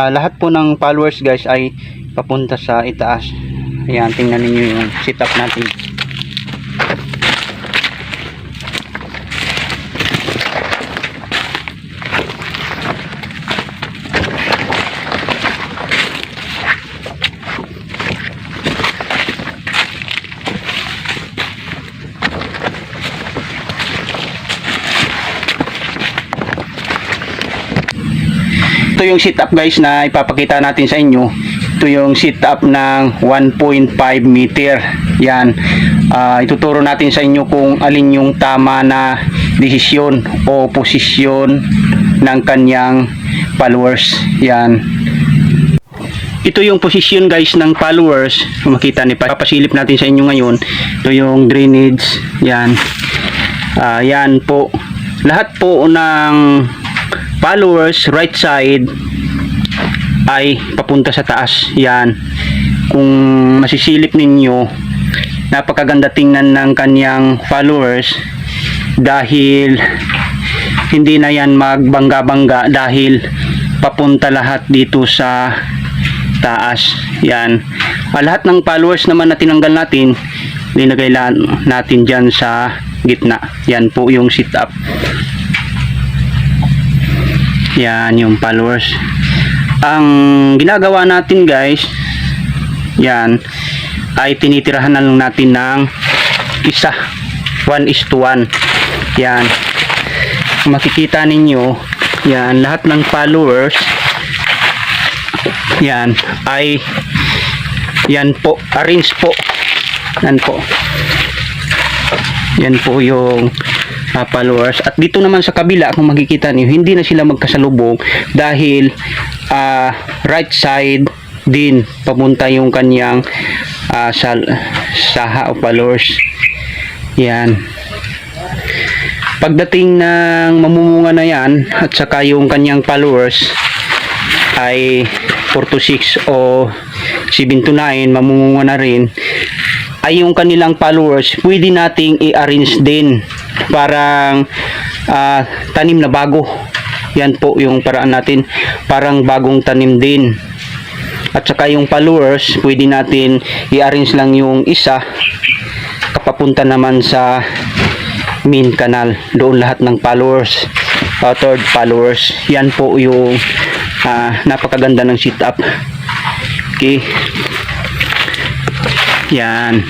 Lahat po ng followers guys ay papunta sa itaas. Ayan, tingnan ninyo yung setup natin. Ito yung setup guys na ipapakita natin sa inyo. Ito yung setup ng 1.5 meter. Yan. Ituturo natin sa inyo kung alin yung tama na desisyon o posisyon ng kanyang followers. Yan. Ito yung posisyon guys ng followers. Makita ni papasilip natin sa inyo ngayon. Ito yung drainage. Yan. Yan po. Lahat po ng followers right side ay papunta sa taas. Yan. Kung masisilip ninyo, napakaganda tingnan ng kanyang followers dahil hindi na yan magbangga-bangga dahil papunta lahat dito sa taas. Yan. Lahat ng followers naman na tinanggal natin, linagay natin dyan sa gitna. Yan po yung setup. Yan yung followers. Ang ginagawa natin guys, yan, ay tinitirahan na lang natin ng isa, 1:1. Yan. Makikita ninyo, yan, lahat ng followers, yan, ay, yan po, arrange po. Yan po. Yan po yung followers. At dito naman sa kabila, kung makikita niyo, hindi na sila magkasalubong dahil right side din papunta yung kanyang saha o followers. Yan. Pagdating ng mamumunga na yan at saka yung kanyang followers ay 4 to 6 o 7 to 9 mamumunga na rin, ay yung kanilang followers pwede nating i-arrange din parang tanim na bago. Yan po yung paraan natin, parang bagong tanim din. At saka yung followers pwede natin i-arrange lang yung isa kapapunta naman sa main canal, doon lahat ng followers, third followers. Yan po yung napakaganda ng setup. Okay, yan.